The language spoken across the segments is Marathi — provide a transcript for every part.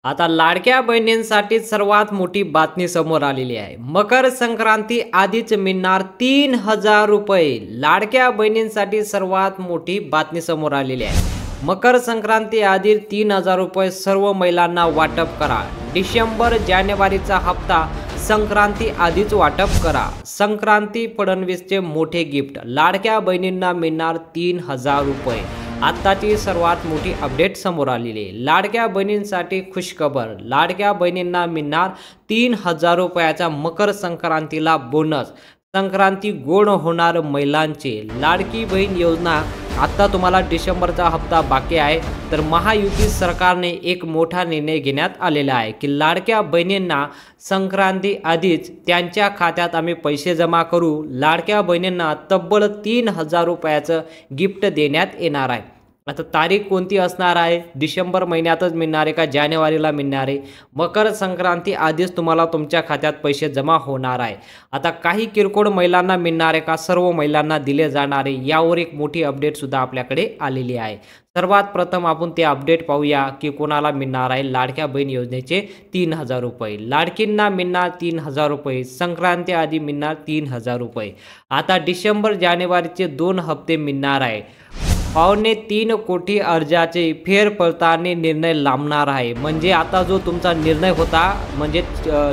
आता लाडक्या बहिणींसाठी सर्वात मोठी बातमी समोर आलेली आहे। मकर संक्रांती आधीच मिळणार 3000 रुपये। लाडक्या बहिणींसाठी सर्वात मोठी बातमी समोर आलेली आहे। मकर संक्रांती आधी 3000 रुपये सर्व महिलांना वाटप करा। डिसेंबर जानेवारीचा हप्ता संक्रांती आधीच वाटप करा। संक्रांती फडणवीसचे मोठे गिफ्ट, लाडक्या बहिणींना मिळणार 3000 रुपये। आताची सर्वात मोठी अपडेट समोर आलेली आहे। लाडक्या बहिणींसाठी खुशखबर, लाडक्या बहिणींना मिळणार 3000 रुपयाचा मकर संक्रांतीला बोनस। संक्रांती गोड होणार महिलांचे। लाडकी बहीण योजना आता तुम्हाला डिसेंबरचा हप्ता बाकी आहे, तर महायुती सरकारने एक मोठा निर्णय घेण्यात आलेला आहे की लाडक्या बहिणींना संक्रांती आधीच त्यांच्या खात्यात आम्ही पैसे जमा करू। लाडक्या बहिणींना तब्बल 3000 रुपयाचं गिफ्ट देण्यात येणार आहे। आता तारीख कोणती असणार आहे? डिसेंबर महिन्यातच मिळणार आहे का जानेवारीला मिळणार आहे? मकर संक्रांती आधीच तुम्हाला तुमच्या खात्यात पैसे जमा होणार आहे। आता काही किरकोळ महिलांना मिळणार आहे का सर्व महिलांना दिले जाणार आहे? यावर एक मोठी अपडेट सुद्धा आपल्याकडे आलेली आहे। सर्वात प्रथम आपण ते अपडेट पाहूया की कोणाला मिळणार आहे लाडक्या बहीण योजनेचे 3000 रुपये। लाडकींना मिळणार 3000 रुपये, संक्रांती आधी मिळणार 3000 रुपये। आता डिसेंबर जानेवारीचे 2 हप्ते मिळणार आहे। 3.25 कोटी अर्जाचे फेरपडताळणी निर्णय लांबणार आहे। म्हणजे आता जो तुमचा निर्णय होता, म्हणजे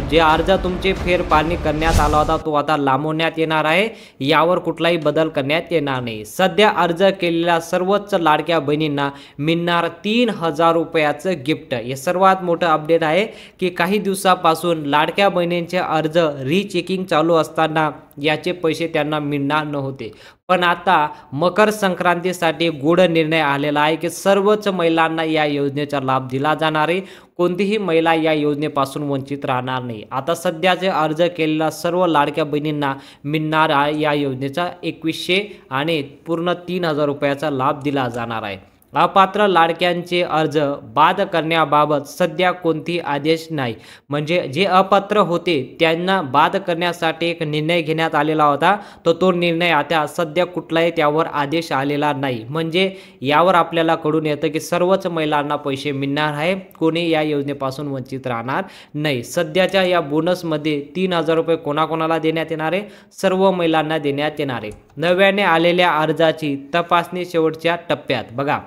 जे अर्ज तुमचे फेरपारणी करण्यात आला होता तो आता लांबवण्यात येणार आहे। यावर कुठलाही बदल करण्यात येणार नाही। सध्या अर्ज केलेल्या सर्वच लाडक्या बहिणींना मिळणार 3000 रुपयाचं गिफ्ट। हे सर्वात मोठं अपडेट आहे की काही दिवसापासून लाडक्या बहिणींचे अर्ज रीचेकिंग चालू असताना याचे पैसे त्यांना मिळणार नव्हते, पण आता मकर संक्रांतीसाठी गोड निर्णय आलेला आहे की सर्वच महिलांना या योजनेचा लाभ दिला जाणार आहे। कोणतीही महिला या योजनेपासून वंचित राहणार नाही। आता सध्याचे अर्ज केलेल्या सर्व लाडक्या बहिणींना मिळणार आहे या योजनेचा 2100 आणि पूर्ण 3000 रुपयाचा लाभ दिला जाणार आहे। अपात्र लाडक्यांचे अर्ज बाद करण्याबाबत सध्या कोणती आदेश नाही। म्हणजे जे अपात्र होते त्यांना बाद करण्यासाठी एक निर्णय घेण्यात आलेला होता, तो निर्णय आता सध्या कुठलाही त्यावर आदेश आलेला नाही। म्हणजे यावर आपल्याला कळून येतं की सर्वच महिलांना पैसे मिळणार आहे, कोणी या योजनेपासून वंचित राहणार नाही। सध्याच्या या बोनसमध्ये 3000 रुपये कोणाकोणाला देण्यात येणार आहे? सर्व महिलांना देण्यात येणार आहे। नव्याने आलेल्या अर्जाची तपासणी शेवटच्या टप्प्यात। बघा,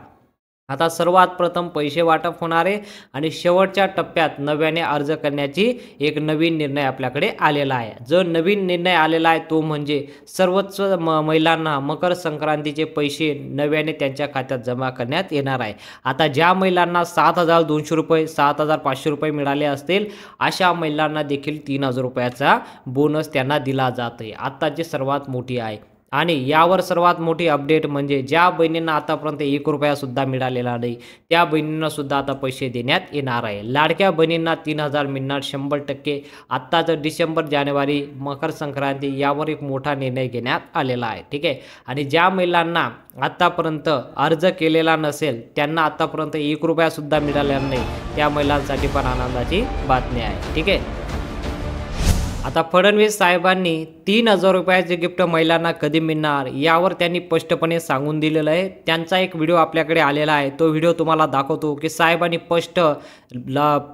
आता सर्वात प्रथम पैसे वाटप होणार आहे आणि शेवटच्या टप्प्यात नव्याने अर्ज करण्याची एक नवीन निर्णय आपल्याकडे आलेला आहे। जो नवीन निर्णय आलेला आहे तो म्हणजे सर्वच महिलांना मकर संक्रांतीचे पैसे नव्याने त्यांच्या खात्यात जमा करण्यात येणार आहे। आता ज्या महिलांना 7200 रुपये 7500 रुपये मिळाले असतील अशा महिलांना देखील 3000 रुपयाचा बोनस त्यांना दिला जातोय। आताची सर्वात मोठी आहे। आणि यावर सर्वात मोठी अपडेट म्हणजे ज्या बहिणींना आतापर्यंत 1 रुपया सुद्धा मिळालेला नाही त्या बहिणींना सुद्धा आता पैसे देण्यात येणार आहे। लाडक्या बहिणींना 3000 मिळणार 100%। आत्ताच डिसेंबर जानेवारी मकर संक्रांती यावर एक मोठा निर्णय घेण्यात आलेला आहे, ठीक आहे। आणि ज्या महिलांना आतापर्यंत अर्ज केलेला नसेल त्यांना आतापर्यंत 1 रुपया सुद्धा मिळालेला नाही, त्या महिलांसाठी पण आनंदाची बातमी आहे, ठीक आहे। आता फडणवीस साहेबांनी 3000 रुपयाचे गिफ्ट महिलांना कधी मिळणार यावर त्यांनी स्पष्टपणे सांगून दिलेलं आहे। त्यांचा एक व्हिडिओ आपल्याकडे आलेला आहे, तो व्हिडिओ तुम्हाला दाखवतो की साहेबांनी स्पष्ट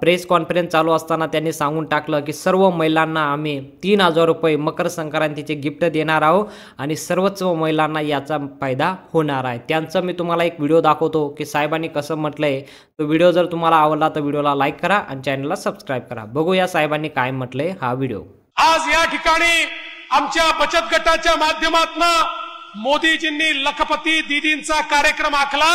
प्रेस कॉन्फरन्स चालू असताना त्यांनी सांगून टाकलं की सर्व महिलांना आम्ही 3000 रुपये मकर संक्रांतीचे गिफ्ट देणार आहोत आणि सर्वच महिलांना याचा फायदा होणार आहे। त्यांचं मी तुम्हाला एक व्हिडिओ दाखवतो की साहेबांनी कसं म्हटलंय। तो व्हिडिओ जर तुम्हाला आवडला तर व्हिडिओला लाईक करा आणि चॅनलला सबस्क्राईब करा। बघूया साहेबांनी काय म्हटलंय हा व्हिडिओ। आज या ठिकाणी आमच्या बचत गटाच्या माध्यमातून मोदीजींनी लखपती दीदींचा कार्यक्रम आखला,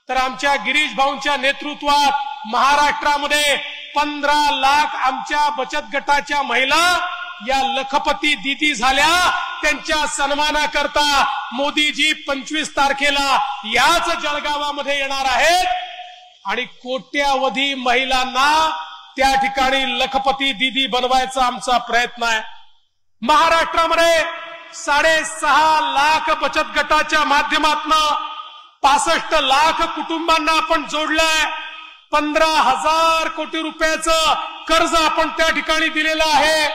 तर आमच्या गिरीश भाऊंच्या नेतृत्वात महाराष्ट्रामध्ये 15 लाख आमच्या बचत गटाच्या महिला या लखपती दीदी झाल्या। त्यांच्या सन्मानाकरता मोदीजी 25 तारखेला याच जळगावामध्ये येणार आहेत आणि कोट्यावधी महिलांना त्या ठिकाणी लखपती दीदी बनवायचा आमचा प्रयत्न आहे। महाराष्ट्रामध्ये 6.5 लाख बचत गटाच्या माध्यमातून 65 लाख कुटुंबांना आपण जोडलंय। 15,000 कोटी रुपयाचं कर्ज आपण त्या ठिकाणी दिलेलं आहे।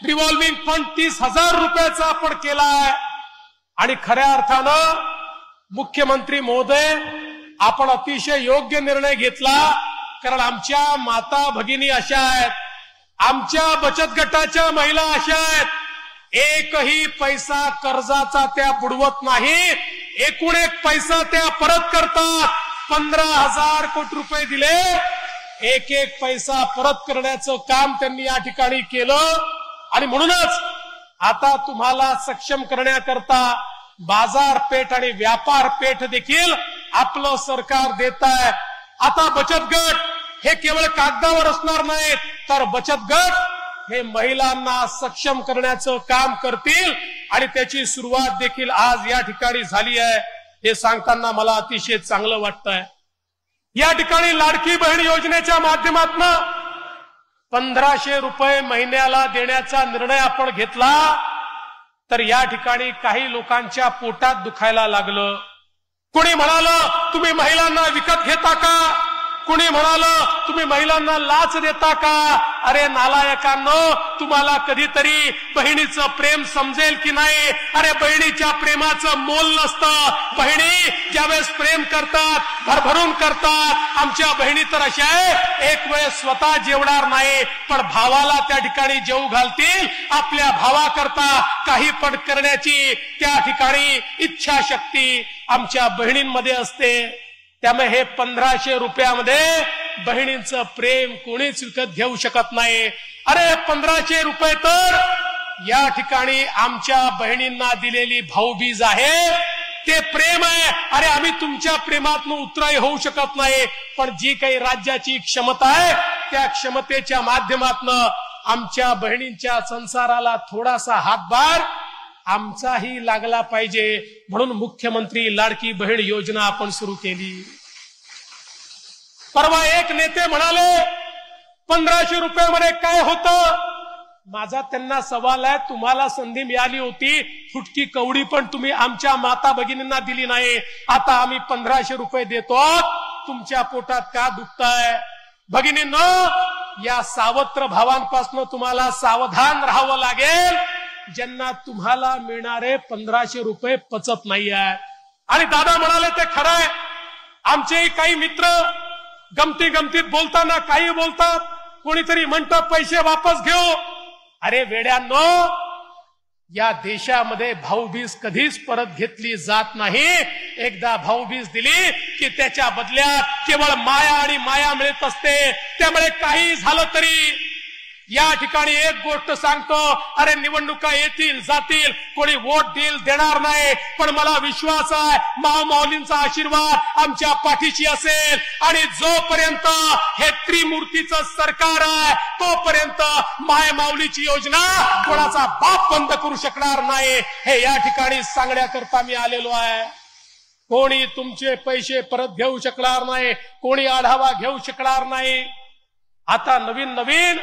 रिव्हॉल्विंग फंड 30,000 रुपयाचा आपण केला आहे। आणि खऱ्या अर्थानं मुख्यमंत्री महोदय आपण अतिशय योग्य निर्णय घेतला कारण आमच्या माता भगिनी अशा आहेत, आमच्या बचत गटाच्या महिला अशा आहेत, एकही पैसा कर्जाचा त्या बुडवत नाही, एकूण एक पैसा त्या परत करतात. 15,000 कोटी रुपये दिले, एक एक पैसा परत करण्याचं काम त्यांनी या ठिकाणी केलं. आणि म्हणूनच आता तुम्हाला सक्षम करण्याकरता बाजारपेठ आणि व्यापार पेठ देखील आपलं सरकार देत आहे. आता बचत गट हे केवळ कागदावर असणार नाहीत, तर बचत गट हे महिलांना सक्षम करण्याचं काम करतील आणि त्याची सुरुवात देखील आज या ठिकाणी झाली आहे. हे सांगताना मला अतिशय चांगलं वाटतंय. या ठिकाणी लाडकी बहीण योजनेच्या माध्यमातून 1,500 रुपये महिन्याला देण्याचा निर्णय आपण घेतला, तर या ठिकाणी काही लोकांच्या पोटात दुखायला लागलं. कोणी म्हणालं तुम्ही महिलांना विकत घेता का, कुणी म्हणालं तुम्ही महिलांना लाच देता का. अरे नालायकांनो, तुम्हाला कधीतरी बहिणीचं प्रेम समजेल की नाही. अरे बहिणीच्या प्रेमाचं मोल नसतं. बहिणी ज्यावेळेस प्रेम करतात, भरभरून करतात. आमच्या बहिणी तर अशा आहे, एक वेळ स्वतः जेवणार नाही, पण भावाला त्या ठिकाणी जेवू घालतील. आपल्या भावाकरता काही पण करण्याची त्या ठिकाणी इच्छाशक्ती आमच्या बहिणींमध्ये असते. त्यामुळे हे 1,500 रुपयामध्ये बहिणींचं प्रेम कोणीच विकत घेऊ शकत नाही. अरे 1,500 रुपये तर या ठिकाणी आमच्या बहिणींना दिलेली भाऊबीज आहे, ते प्रेम आहे. अरे आम्ही तुमच्या प्रेमातून उतराई होऊ शकत नाही, पण जी काही राज्याची क्षमता आहे त्या क्षमतेच्या माध्यमातून आमच्या बहिणींच्या संसाराला थोडासा हातभार आमचाही लागला पाहिजे. म्हणून मुख्यमंत्री लाडकी बहीण योजना आपण सुरू केली. परवा एक नेते म्हणाले 1,500 रुपयामध्ये काय होतं. माझा त्यांना सवाल आहे, तुम्हाला संधी मिळाली होती, फुटकी कवडी पण तुम्ही आमच्या माता भगिनींना दिली नाही. आता आम्ही 1,500 रुपये देतो, तुमच्या पोटात का दुखताय. भगिनींनो, या सावत्र भावांपासून तुम्हाला सावधान राहावं लागेल, ज्यांना तुम्हाला मिळणारे 1,500 रुपये पचत नाही आहेत. आणि दादा म्हणाले ते खरं आहे. आमचेही काही मित्र गमती गमतीत बोलताना काही बोलतात, कोणीतरी म्हणतं पैसे वापस घेऊ. अरे वेड्यांनो, या देशामध्ये भाऊबीज कधीच परत घेतली जात नाही. एकदा भाऊबीज दिली की त्याच्या बदल्यात केवळ माया आणि माया मिळत असते. त्यामुळे काही झालं तरी या ठिकाणी एक गोष्ट सांगतो, अरे निवडणुका येतील जातील, कोणी वोट देईल देणार नाही, पण मला विश्वास आहे महामाऊलींचा आशीर्वाद आमच्या पाठीशी असेल. आणि जोपर्यंत हे त्रिमूर्तीचं सरकार आहे तोपर्यंत मायमाऊलीची योजना कोणाचा बाप बंद करू शकणार नाही. हे या ठिकाणी सांगण्याकरता मी आलेलो आहे. कोणी तुमचे पैसे परत घेऊ शकणार नाही, कोणी आढावा घेऊ शकणार नाही. आता नवीन नवीन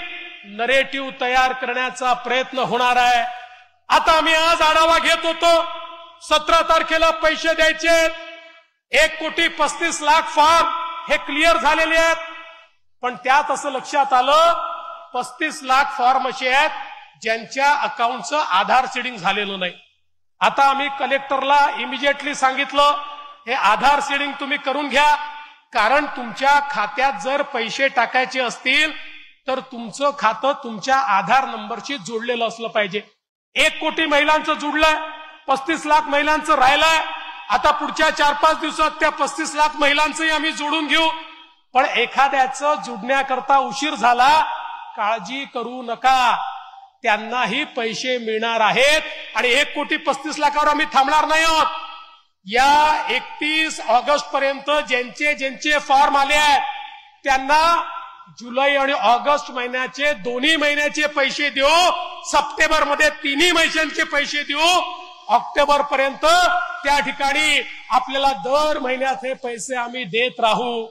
नरेटिव्ह तयार करण्याचा प्रयत्न होणार आहे. आता आम्ही आज आढावा घेत होतो, 17 तारखेला पैसे द्यायचे, 1,35,00,000 फॉर्म हे क्लिअर झालेले आहेत. पण त्यात असं लक्षात आलं 35,00,000 फॉर्म असे आहेत ज्यांच्या अकाउंटचं आधार सीडिंग झालेलं नाही. आता आम्ही कलेक्टरला इमिजिएटली सांगितलं, हे आधार सीडिंग तुम्ही करून घ्या, कारण तुमच्या खात्यात जर पैसे टाकायचे असतील तर तुमचं खातं तुमच्या आधार नंबरशी जोडलेलं असलं पाहिजे. 1 कोटी महिलांचं जुडलंय, 35,00,000 महिलांचं राहिलंय. आता पुढच्या 4-5 दिवसात त्या 35,00,000 महिलांचंही आम्ही जोडून घेऊ. पण एखाद्याचं जुडण्याकरता उशीर झाला, काळजी करू नका, त्यांनाही पैसे मिळणार आहेत. आणि 1,35,00,000 आम्ही थांबणार नाही आहोत. या 31 ऑगस्ट पर्यंत ज्यांचे फॉर्म आले आहेत त्यांना जुलै आणि ऑगस्ट महिन्याचे दोन्ही महिन्याचे पैसे देऊ, सप्टेंबर मध्ये तिन्ही महिन्यांचे पैसे देऊ, ऑक्टोबर पर्यंत त्या ठिकाणी आपल्याला दर महिन्यात हे पैसे आम्ही देत राहू.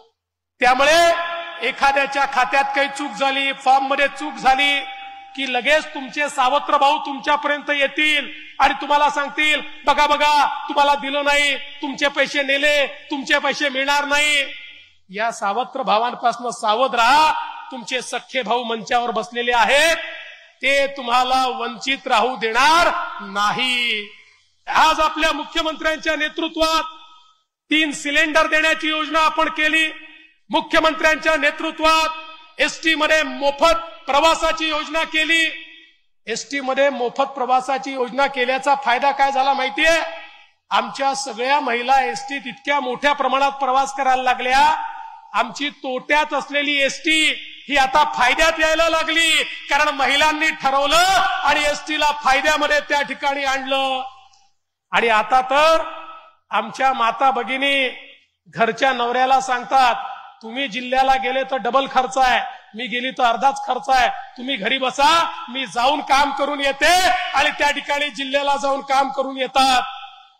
त्यामुळे एखाद्याच्या खात्यात काही चूक झाली, फॉर्म मध्ये चूक झाली की लगेच तुमचे सावत्र भाऊ तुमच्यापर्यंत येतील आणि तुम्हाला सांगतील, बघा बघा तुम्हाला दिलं नाही, तुमचे पैसे नेले, तुमचे पैसे मिळणार नाही. या सावत्र भावांपासून सावध राहा. तुमचे सख्खे भाऊ मंचावर बसलेले आहेत, ते तुम्हाला वंचित राहू देणार नाही. आज आपल्या मुख्यमंत्र्यांच्या नेतृत्वात 3 सिलेंडर देण्याची योजना आपण केली. मुख्यमंत्र्यांच्या नेतृत्वात एसटी मध्ये मोफत प्रवासाची योजना केली। एसटी मध्ये मोफत प्रवासाची योजना केल्याचा फायदा काय झाला माहितीये? आमच्या सगळ्या महिला एसटीत इतक्या मोठ्या प्रमाणात प्रवास करायला लागल्या, आमची तोट्यात असलेली एसटी ही आता फायद्यात यायला लागली, कारण महिलांनी ठरवलं आणि एसटीला फायद्यामध्ये त्या ठिकाणी आणलं। आणि आता तर आमच्या माता भगिनी घरच्या नवऱ्याला सांगतात, तुम्ही जिल्ह्याला गेले तर डबल खर्च आहे, मी गेली तर अर्धाच खर्च आहे, तुम्ही घरी बसा, मी जाऊन काम करून येते, आणि त्या ठिकाणी जिल्ह्याला जाऊन काम करून येतात।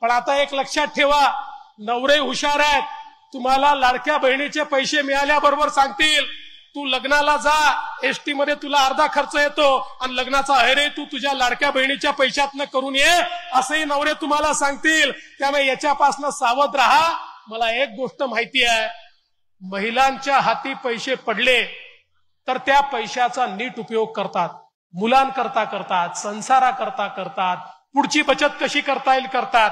पण आता एक लक्षात ठेवा, नवरे हुशार आहेत, तुम्हाला लाडक्या बहिणीचे पैसे मिळाल्याबरोबर सांगतील, तू लग्नाला जा, एसटी मध्ये तुला अर्धा खर्च येतो, आणि लग्नाचा अहेरे तू तुझ्या लाडक्या बहिणीच्या पैशातनं करून ये, असंही नवरे तुम्हाला सांगतील। त्यामुळे याच्यापासून सावध राहा। मला एक गोष्ट माहिती आहे, महिलांच्या हाती पैसे पडले तर त्या पैशाचा नीट उपयोग करतात, मुलांकरता करतात, संसाराकरता करतात, पुढची बचत कशी करता येईल करतात।